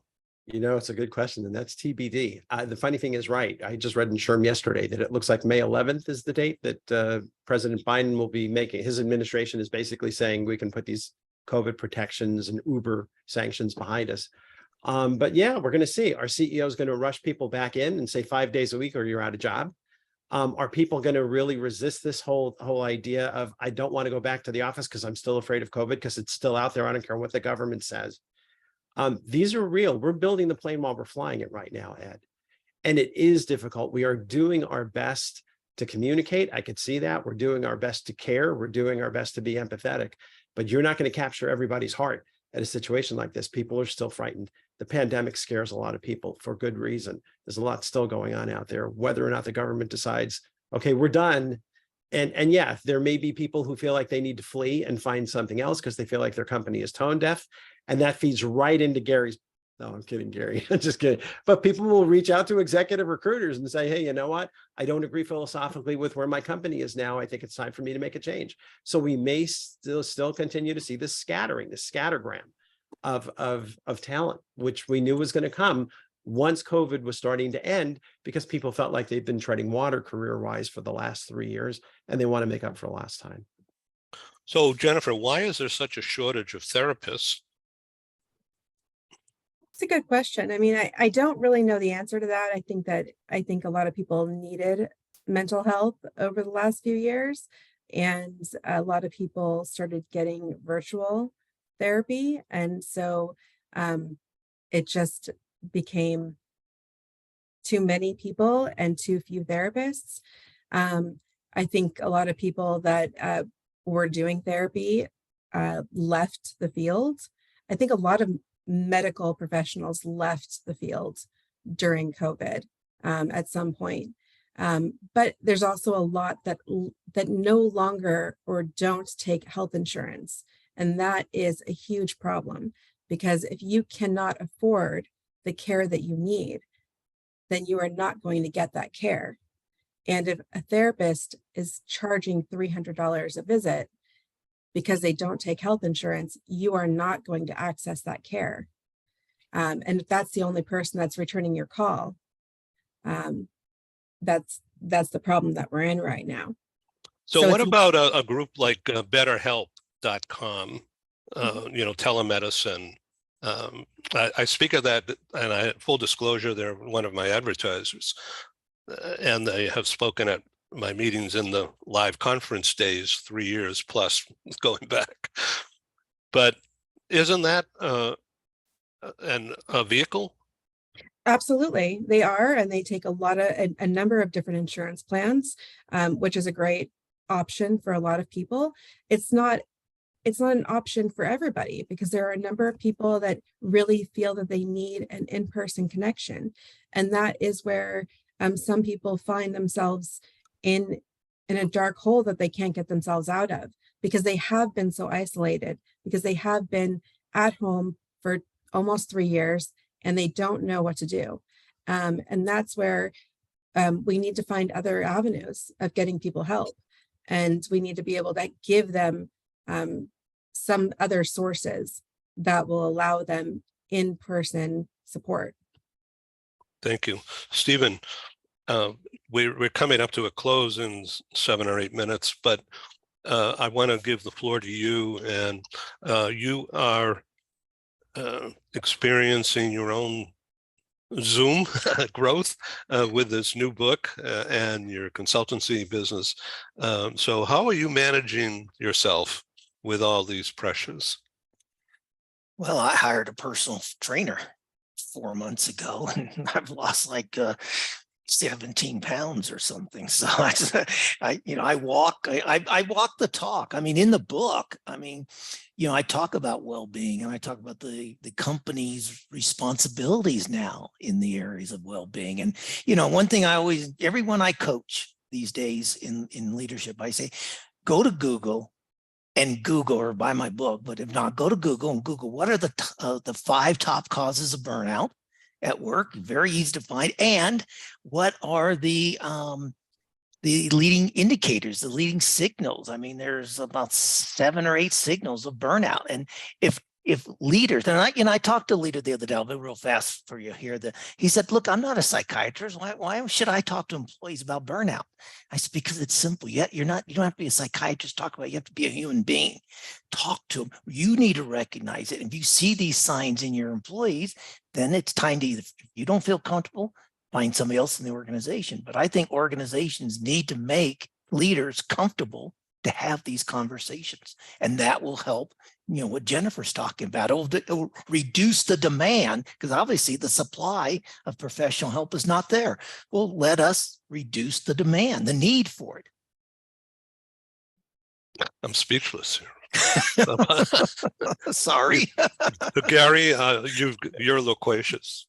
It's a good question, and that's TBD. The funny thing is, right, I just read in SHRM yesterday that it looks like May 11th is the date that President Biden will be making. His administration is basically saying we can put these COVID protections and Uber sanctions behind us. But yeah, we're going to see. Our CEO is going to rush people back in and say 5 days a week or you're out of job. Are people going to really resist this whole idea of I don't want to go back to the office because I'm still afraid of COVID because it's still out there. I don't care what the government says. These are real. We're building the plane while we're flying it right now, Ed. And it is difficult. We are doing our best to communicate. I could see that. We're doing our best to care. We're doing our best to be empathetic. But you're not going to capture everybody's heart at a situation like this. People are still frightened. The pandemic scares a lot of people for good reason. There's a lot still going on out there, whether or not the government decides, okay, we're done. And yeah, there may be people who feel like they need to flee and find something else because they feel like their company is tone deaf. And that feeds right into Gary's No, I'm kidding, Gary. I'm just kidding. But people will reach out to executive recruiters and say, hey, you know what? I don't agree philosophically with where my company is now. I think it's time for me to make a change. So we may still continue to see this scattering, this scattergram of talent, which we knew was going to come once COVID was starting to end, because people felt like they've been treading water career-wise for the last 3 years, and they want to make up for last time. So Jennifer, why is there such a shortage of therapists? It's a good question. I mean, I don't really know the answer to that. I think a lot of people needed mental health over the last few years, and a lot of people started getting virtual therapy. And so it just became too many people and too few therapists. I think a lot of people that were doing therapy left the field. I think a lot of medical professionals left the field during COVID at some point. But there's also a lot that no longer or don't take health insurance. And that is a huge problem, because if you cannot afford the care that you need, then you are not going to get that care. And if a therapist is charging $300 a visit because they don't take health insurance, you are not going to access that care. And if that's the only person that's returning your call, that's the problem that we're in right now. So what about a group like BetterHelp.com, telemedicine? I speak of that, and full disclosure, they're one of my advertisers, and they have spoken at my meetings in the live conference days, 3 years plus going back. But isn't that a vehicle? Absolutely, they are, and they take a number of different insurance plans, which is a great option for a lot of people. It's not an option for everybody, because there are a number of people that really feel that they need an in-person connection, and that is where some people find themselves in a dark hole that they can't get themselves out of, because they have been so isolated, because they have been at home for almost 3 years and they don't know what to do. And that's where we need to find other avenues of getting people help. And we need to be able to give them some other sources that will allow them in-person support. Thank you. Stephen, we're coming up to a close in 7 or 8 minutes, but I want to give the floor to you. And you are experiencing your own Zoom growth with this new book and your consultancy business. So how are you managing yourself with all these pressures? Well, I hired a personal trainer 4 months ago, and I've lost like 17 pounds or something. So I walk the talk. I mean, in the book, I talk about well-being, and I talk about the company's responsibilities now in the areas of well-being. And, one thing everyone I coach these days in leadership, I say, go to Google and Google, or buy my book, but if not, go to Google and Google what are the 5 top causes of burnout at work. Very easy to find. And what are the leading indicators, the leading signals? I mean, there's about 7 or 8 signals of burnout. And if leaders, and I talked to a leader the other day, I'll be real fast for you here. He said, look, I'm not a psychiatrist. Why should I talk to employees about burnout? I said, because it's simple. You don't have to be a psychiatrist to talk about it. You have to be a human being. Talk to them. You need to recognize it. If you see these signs in your employees, then it's time to if you don't feel comfortable, find somebody else in the organization. But I think organizations need to make leaders comfortable to have these conversations, and that will help. What Jennifer's talking about, it'll reduce the demand, because obviously the supply of professional help is not there. Well, let us reduce the demand, the need for it. I'm speechless here. Sorry. Gary, you're loquacious.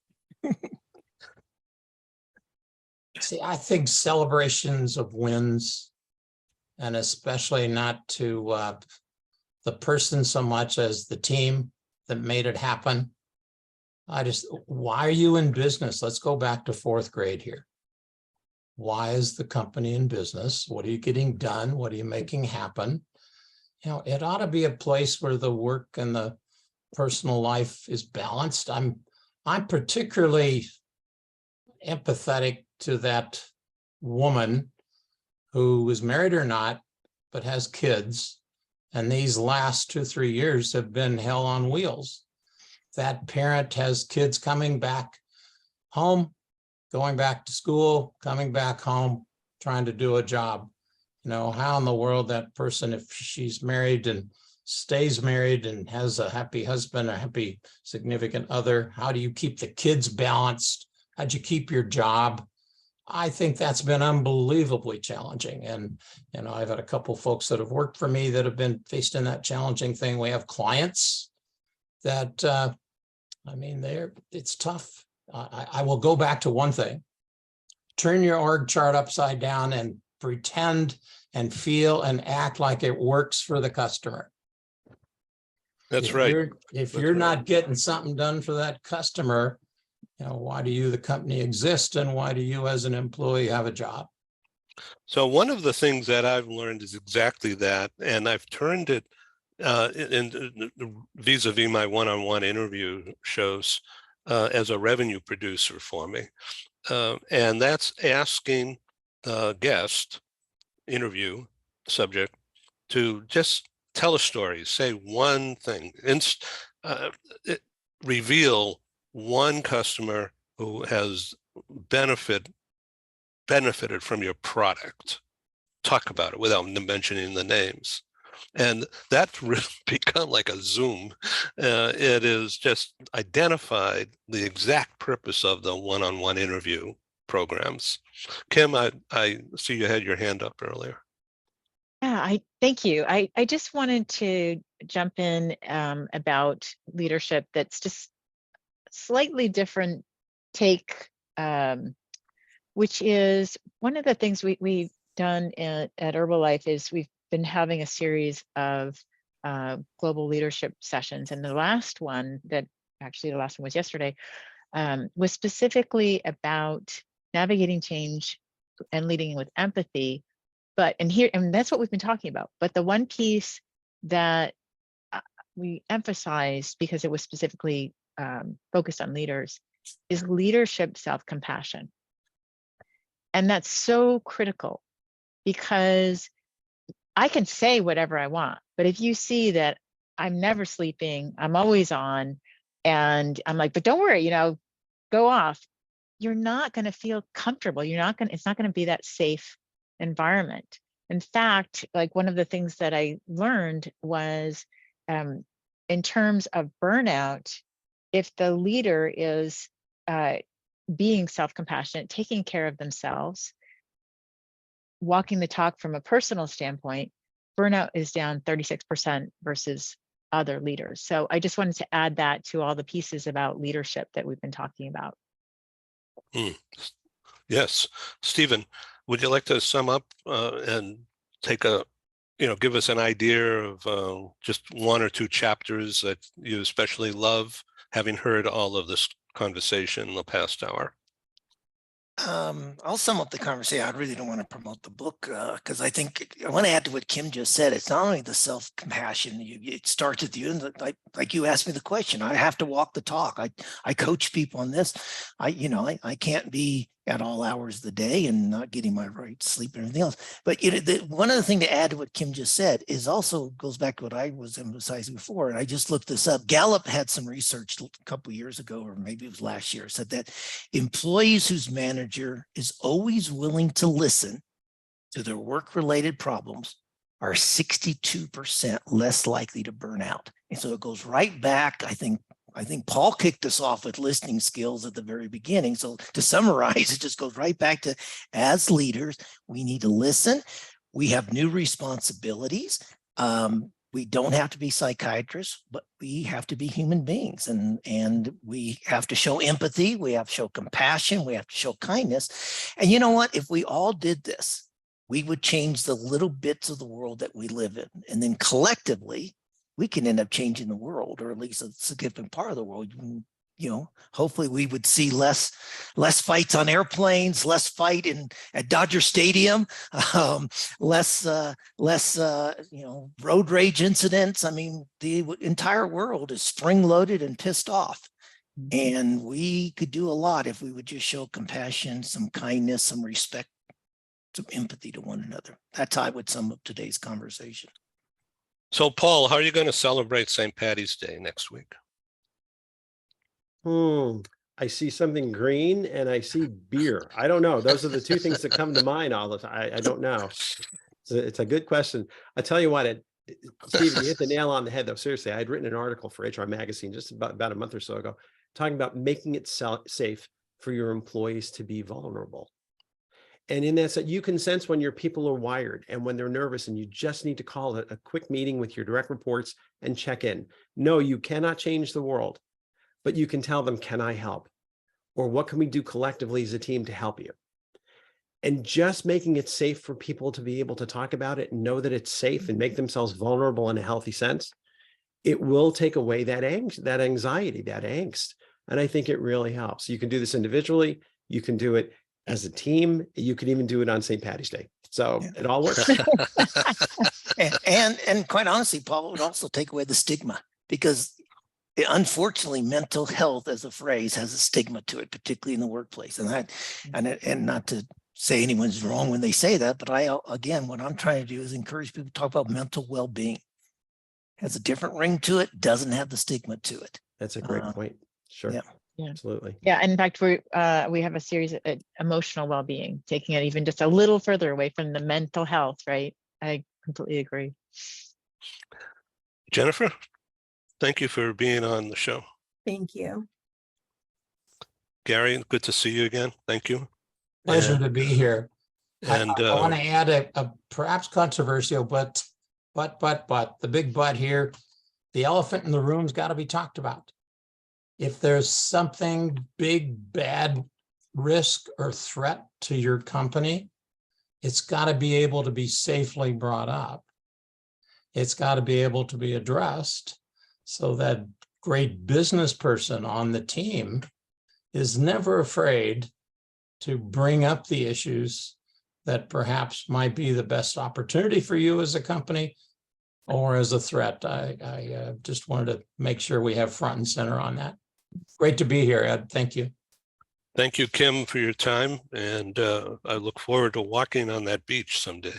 See, I think celebrations of wins, and especially not to the person so much as the team that made it happen, Why are you in business? Let's go back to fourth grade here. Why is the company in business? What are you getting done? What are you making happen? You know, it ought to be a place where the work and the personal life is balanced. I'm particularly empathetic to that woman who is married or not, but has kids. And these last 2-3 years have been hell on wheels. That parent has kids coming back home, going back to school, coming back home, trying to do a job. You know, how in the world that person, if she's married and stays married and has a happy husband, a happy significant other, how do you keep the kids balanced? How'd you keep your job? I think that's been unbelievably challenging. And, you know, I've had a couple folks that have worked for me that have been faced in that challenging thing. We have clients that, I mean, it's tough. I will go back to one thing. Turn your org chart upside down and pretend and feel and act like it works for the customer. That's right. If you're not getting something done for that customer, you know, why do you, the company, exist, and why do you as an employee have a job? So one of the things that I've learned is exactly that, and I've turned it vis-a-vis my one-on-one interview shows as a revenue producer for me. And that's asking the guest, interview subject, to just tell a story, say one thing, reveal one customer who has benefited from your product. Talk about it without mentioning the names. And that's really become like a Zoom. It is just identified the exact purpose of the one-on-one interview programs. Kim, I see you had your hand up earlier. Yeah, thank you. I just wanted to jump in about leadership that's just slightly different take, which is one of the things we've done at Herbalife is we've been having a series of global leadership sessions. And the last one was yesterday, was specifically about navigating change and leading with empathy. And that's what we've been talking about. But the one piece that we emphasized, because it was specifically focused on leaders, is leadership self-compassion. And that's so critical, because I can say whatever I want, but if you see that I'm never sleeping, I'm always on, and I'm like, but don't worry, you know, go off, you're not going to feel comfortable. It's not going to be that safe environment. In fact, like one of the things that I learned was in terms of burnout, if the leader is being self-compassionate, taking care of themselves, walking the talk from a personal standpoint, burnout is down 36% versus other leaders. So I just wanted to add that to all the pieces about leadership that we've been talking about. Yes. Stephen, would you like to sum up and take give us an idea of just one or two chapters that you especially love, having heard all of this conversation in the past hour? I'll sum up the conversation. I really don't want to promote the book because I think I want to add to what Kim just said. It's not only the self-compassion, it starts with you. And like you asked me the question, I have to walk the talk. I coach people on this. I can't be at all hours of the day and not getting my right sleep and everything else. But one other thing to add to what Kim just said is also goes back to what I was emphasizing before. And I just looked this up. Gallup had some research a couple of years ago, or maybe it was last year, said that employees whose manager is always willing to listen to their work-related problems are 62% less likely to burn out. And so it goes right back, I think Paul kicked us off with listening skills at the very beginning. So to summarize, it just goes right back to, as leaders, we need to listen. We have new responsibilities. We don't have to be psychiatrists, but we have to be human beings, and we have to show empathy. We have to show compassion. We have to show kindness. And you know what? If we all did this, we would change the little bits of the world that we live in. And then collectively, we can end up changing the world, or at least a significant part of the world. hopefully we would see less fights on airplanes, less fight at Dodger Stadium, less road rage incidents. I mean, the entire world is spring-loaded and pissed off. And we could do a lot if we would just show compassion, some kindness, some respect, some empathy to one another. That's how I would sum up today's conversation. So, Paul, how are you going to celebrate St. Patty's Day next week? I see something green and I see beer. I don't know. Those are the two things that come to mind all the time. I don't know. It's a good question. I tell you what, Steve, you hit the nail on the head, though. Seriously, I had written an article for HR Magazine just about a month or so ago, talking about making it safe for your employees to be vulnerable. And in that, you can sense when your people are wired and when they're nervous, and you just need to call it a quick meeting with your direct reports and check in. No, you cannot change the world, but you can tell them, can I help? Or what can we do collectively as a team to help you? And just making it safe for people to be able to talk about it and know that it's safe and make themselves vulnerable in a healthy sense, it will take away that anxiety, that angst. And I think it really helps. You can do this individually. You can do it as a team. You can even do it on St. Patty's Day. So it all works. and quite honestly, Paul, it would also take away the stigma, because unfortunately, mental health as a phrase has a stigma to it, particularly in the workplace. And not to say anyone's wrong when they say that, but again, what I'm trying to do is encourage people to talk about mental well-being. Has a different ring to it, doesn't have the stigma to it. That's a great point. Sure. Yeah. Absolutely. Yeah. In fact, we have a series of emotional well-being, taking it even just a little further away from the mental health, right? I completely agree. Jennifer, thank you for being on the show. Thank you. Gary, good to see you again. Thank you. Pleasure to be here. And I want to add a perhaps controversial, but the big but here, the elephant in the room's got to be talked about. If there's something big, bad risk or threat to your company, it's got to be able to be safely brought up. It's got to be able to be addressed so that great business person on the team is never afraid to bring up the issues that perhaps might be the best opportunity for you as a company or as a threat. I just wanted to make sure we have front and center on that. Great to be here, Ed. Thank you. thank you, Kim, for your time. And I look forward to walking on that beach someday.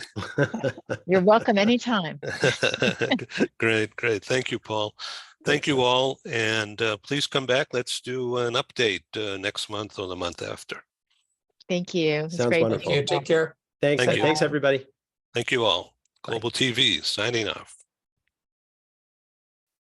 You're welcome anytime. Great. Thank you, Paul. Thank you all. And please come back. Let's do an update next month or the month after. Thank you. It's Sounds great. wonderful. Thank you. Take care. Thanks. Thank you. Thanks, everybody. Thank you all. Bye. Global TV signing off.